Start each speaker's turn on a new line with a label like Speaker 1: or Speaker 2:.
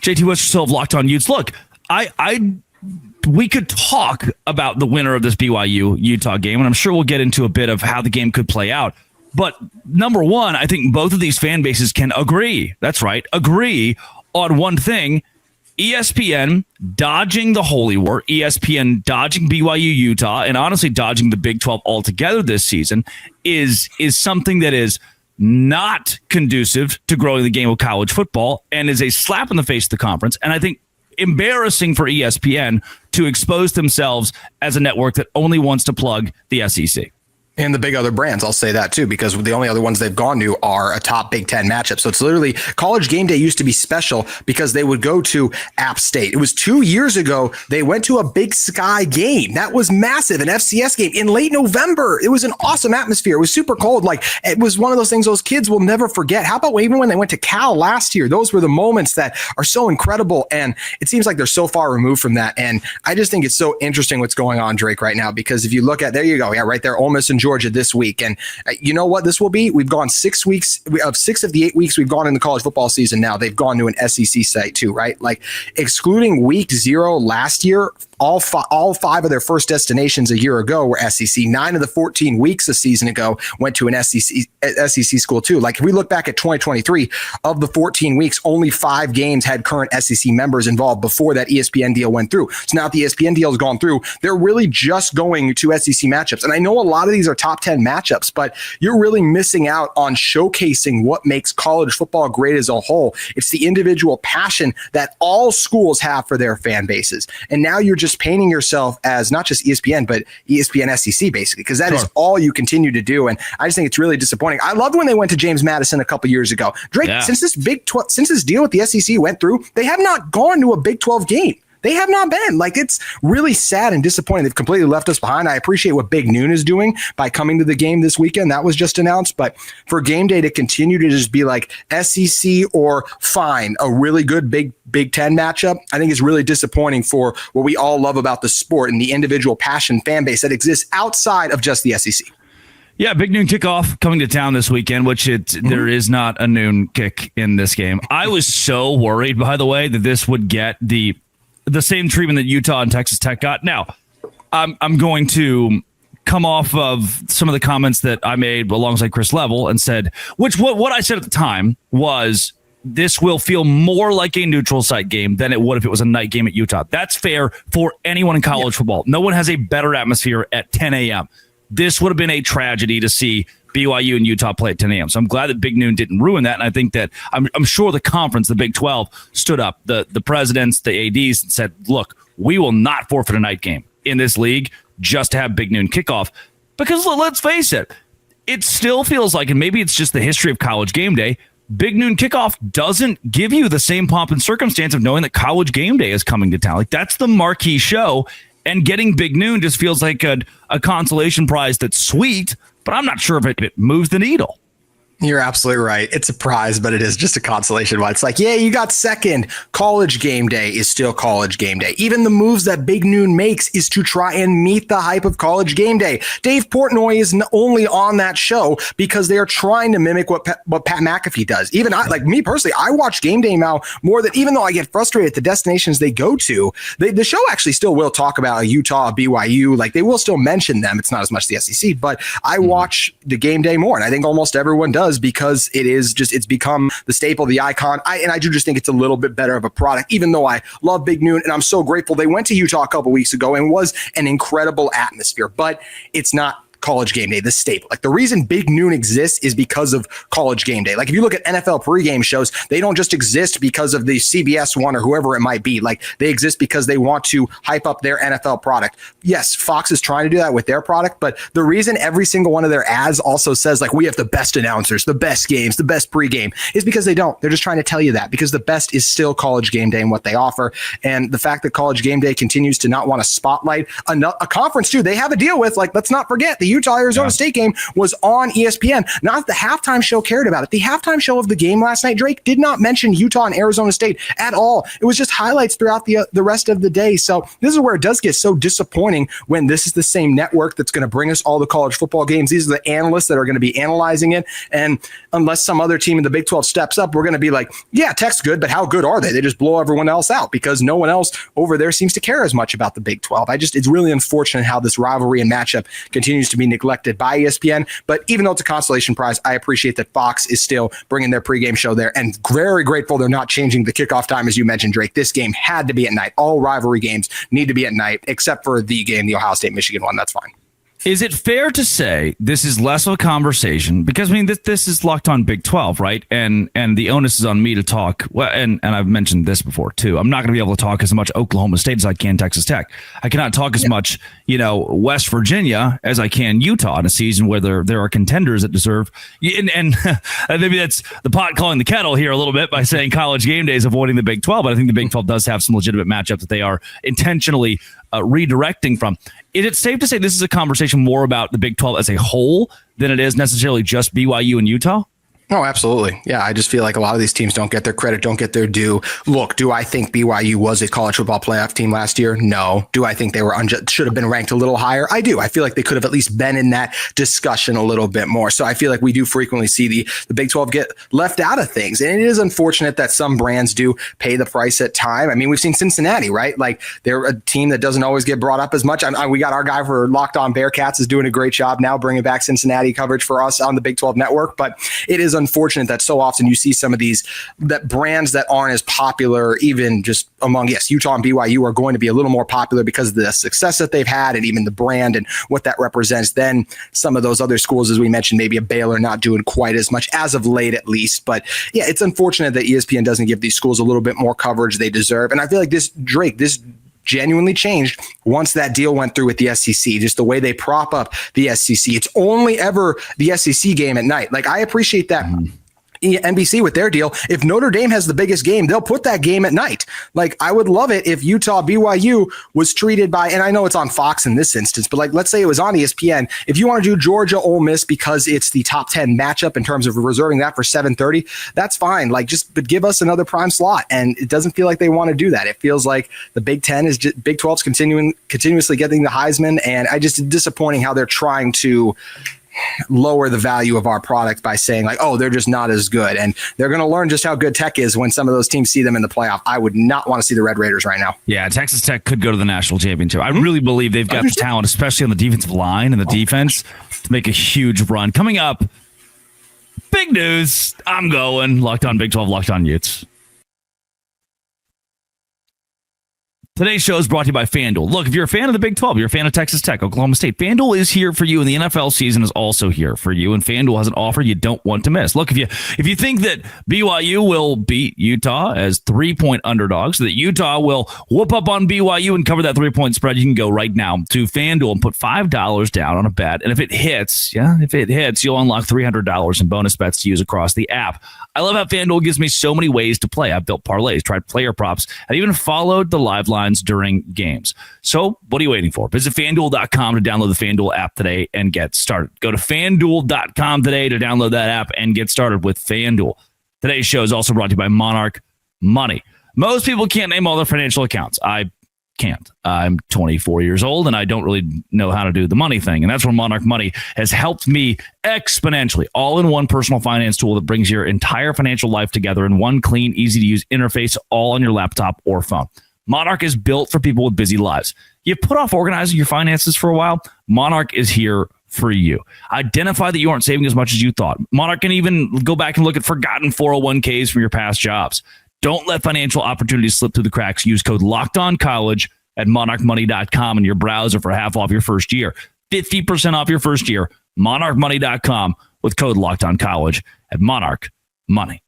Speaker 1: JT Westerfield of Locked On Utes. Look, we could talk about the winner of this BYU-Utah game, and I'm sure we'll get into a bit of how the game could play out. But number one, I think both of these fan bases can agree. That's right. Agree on one thing. ESPN dodging the Holy War, ESPN dodging BYU-Utah, and honestly dodging the Big 12 altogether this season is something that is not conducive to growing the game of college football and is a slap in the face of the conference. And I think embarrassing for ESPN to expose themselves as a network that only wants to plug the SEC.
Speaker 2: And the big other brands, I'll say that too, because the only other ones they've gone to are a top Big Ten matchup. So it's literally College Game Day used to be special because they would go to App State. It was 2 years ago. They went to a Big Sky game. That was massive, an FCS game in late November. It was an awesome atmosphere. It was super cold. Like, it was one of those things those kids will never forget. How about even when they went to Cal last year? Those were the moments that are so incredible. And it seems like they're so far removed from that. And I just think it's so interesting what's going on, Drake, right now, because if you look at, there you go. Yeah, right there, Ole Miss and Georgia this week. And you know what this will be? We've gone 6 weeks of 6 of the 8 weeks we've gone in the college football season. Now they've gone to an SEC site too, right? Like, excluding week 0 last year, all five of their first destinations a year ago were SEC. 9 of the 14 weeks a season ago went to an SEC school too. Like, if we look back at 2023, of the 14 weeks, only 5 games had current SEC members involved before that ESPN deal went through. So now that the ESPN deal has gone through, they're really just going to SEC matchups. And I know a lot of these are top 10 matchups, but you're really missing out on showcasing what makes college football great as a whole. It's the individual passion that all schools have for their fan bases. And now you're just painting yourself as not just ESPN, but ESPN SEC, basically, because that is all you continue to do. And I just think it's really disappointing. I loved when they went to James Madison a couple years ago. Drake, since this since this deal with the SEC went through, they have not gone to a Big 12 game. They have not been. Like, it's really sad and disappointing. They've completely left us behind. I appreciate what Big Noon is doing by coming to the game this weekend. That was just announced. But for Game Day to continue to just be like SEC or fine, a really good Big Ten matchup, I think is really disappointing for what we all love about the sport and the individual passion fan base that exists outside of just the SEC.
Speaker 1: Yeah, big noon kickoff coming to town this weekend, which there is not a noon kick in this game. I was so worried, by the way, that this would get the same treatment that Utah and Texas Tech got. Now, I'm going to come off of some of the comments that I made alongside Chris Level and said, what I said at the time was this will feel more like a neutral site game than it would if it was a night game at Utah. That's fair for anyone in college football. No one has a better atmosphere at 10 a.m. This would have been a tragedy to see BYU and Utah play at 10 a.m. So I'm glad that Big Noon didn't ruin that. And I think that I'm sure the conference, the Big 12, stood up, the presidents, the ADs, and said, look, we will not forfeit a night game in this league just to have Big Noon kickoff. Because let's face it, it still feels like, and maybe it's just the history of College Game Day, Big Noon kickoff doesn't give you the same pomp and circumstance of knowing that College Game Day is coming to town. Like, that's the marquee show. And getting Big Noon just feels like a consolation prize that's sweet, but I'm not sure if it moves the needle.
Speaker 2: You're absolutely right. It's a prize, but it is just a consolation. It's like, yeah, you got second. College Game Day is still College Game Day. Even the moves that Big Noon makes is to try and meet the hype of College Game Day. Dave Portnoy is only on that show because they are trying to mimic what Pat McAfee does. Even like me personally, I watch Game Day now more than, even though I get frustrated at the destinations they go to, the show actually still will talk about Utah, BYU. Like, they will still mention them. It's not as much the SEC, but I watch the Game Day more. And I think almost everyone does, because it's become the staple, the icon. I do just think it's a little bit better of a product, even though I love Big Noon, and I'm so grateful they went to Utah a couple weeks ago and was an incredible atmosphere, but it's not College Game Day, the staple. Like, the reason Big Noon exists is because of College Game Day. Like, if you look at NFL pregame shows, they don't just exist because of the CBS one or whoever it might be. Like, they exist because they want to hype up their NFL product. Yes, Fox is trying to do that with their product, but the reason every single one of their ads also says, like, we have the best announcers, the best games, the best pregame, is because they don't. They're just trying to tell you that, because the best is still College Game Day and what they offer. And the fact that College Game Day continues to not want to spotlight a conference too, they have a deal with, like, let's not forget, the Utah-Arizona State game was on ESPN. Not the halftime show cared about it. The halftime show of the game last night, Drake, did not mention Utah and Arizona State at all. It was just highlights throughout the rest of the day. So this is where it does get so disappointing when this is the same network that's going to bring us all the college football games. These are the analysts that are going to be analyzing it. And unless some other team in the Big 12 steps up, we're going to be like, yeah, Tech's good, but how good are they? They just blow everyone else out because no one else over there seems to care as much about the Big 12. It's really unfortunate how this rivalry and matchup continues to be neglected by ESPN. But even though it's a consolation prize, I appreciate that Fox is still bringing their pregame show there, and very grateful they're not changing the kickoff time, as you mentioned, Drake. This game had to be at night. All rivalry games need to be at night, except for the game, the Ohio State-Michigan one. That's fine.
Speaker 1: Is it fair to say this is less of a conversation? Because, I mean, this is Locked On Big 12, right? And the onus is on me to talk. Well, and I've mentioned this before, too. I'm not going to be able to talk as much Oklahoma State as I can Texas Tech. I cannot talk as much, West Virginia as I can Utah in a season where there are contenders that deserve. And maybe that's the pot calling the kettle here a little bit by saying College Game Day is avoiding the Big 12. But I think the Big 12 does have some legitimate matchups that they are intentionally redirecting from. Is it safe to say this is a conversation more about the Big 12 as a whole than it is necessarily just BYU and Utah?
Speaker 2: Oh, absolutely. Yeah, I just feel like a lot of these teams don't get their credit, don't get their due. Look, do I think BYU was a college football playoff team last year? No. Do I think they were should have been ranked a little higher? I do. I feel like they could have at least been in that discussion a little bit more. So I feel like we do frequently see the Big 12 get left out of things. And it is unfortunate that some brands do pay the price at time. I mean, we've seen Cincinnati, right? Like they're a team that doesn't always get brought up as much. We got our guy for Locked On Bearcats is doing a great job now bringing back Cincinnati coverage for us on the Big 12 network. But it is unfortunate that so often you see some of these that brands that aren't as popular, even just among, Utah and BYU are going to be a little more popular because of the success that they've had and even the brand and what that represents. Then some of those other schools, as we mentioned, maybe a Baylor not doing quite as much as of late, at least. But yeah, it's unfortunate that ESPN doesn't give these schools a little bit more coverage they deserve. And I feel like this genuinely changed once that deal went through with the SEC, just the way they prop up the SEC. It's only ever the SEC game at night. Like I appreciate that. NBC with their deal. If Notre Dame has the biggest game, they'll put that game at night. Like I would love it if Utah BYU was treated by, and I know it's on Fox in this instance, but like let's say it was on ESPN. If you want to do Georgia Ole Miss because it's the top 10 matchup in terms of reserving that for 7:30, that's fine. Like but give us another prime slot. And it doesn't feel like they want to do that. It feels like the Big 10 is just, Big 12's continuously getting the Heisman, and it's disappointing how they're trying to lower the value of our product by saying like, oh, they're just not as good. And they're going to learn just how good Tech is when some of those teams see them in the playoff. I would not want to see the Red Raiders right now.
Speaker 1: Yeah, Texas Tech could go to the national championship. I really believe they've got the talent, especially on the defensive line and the defense, to make a huge run. Coming up, big news. I'm going Locked On Big 12, Locked On Utes. Today's show is brought to you by FanDuel. Look, if you're a fan of the Big 12, you're a fan of Texas Tech, Oklahoma State, FanDuel is here for you, and the NFL season is also here for you, and FanDuel has an offer you don't want to miss. Look, if you think that BYU will beat Utah as 3-point underdogs, so that Utah will whoop up on BYU and cover that 3-point spread, you can go right now to FanDuel and put $5 down on a bet, and if it hits, you'll unlock $300 in bonus bets to use across the app. I love how FanDuel gives me so many ways to play. I've built parlays, tried player props, and even followed the live lines during games. So what are you waiting for? Visit FanDuel.com to download the FanDuel app today and get started. Go to FanDuel.com today to download that app and get started with FanDuel. Today's show is also brought to you by Monarch Money. Most people can't name all their financial accounts. I can't. I'm 24 years old and I don't really know how to do the money thing. And that's where Monarch Money has helped me exponentially. All-in-one personal finance tool that brings your entire financial life together in one clean, easy-to-use interface, all on your laptop or phone. Monarch is built for people with busy lives. You put off organizing your finances for a while, Monarch is here for you. Identify that you aren't saving as much as you thought. Monarch can even go back and look at forgotten 401ks from your past jobs. Don't let financial opportunities slip through the cracks. Use code LOCKEDONCollege at monarchmoney.com in your browser for half off your first year. 50% off your first year. monarchmoney.com with code LOCKEDONCollege at Monarch Money.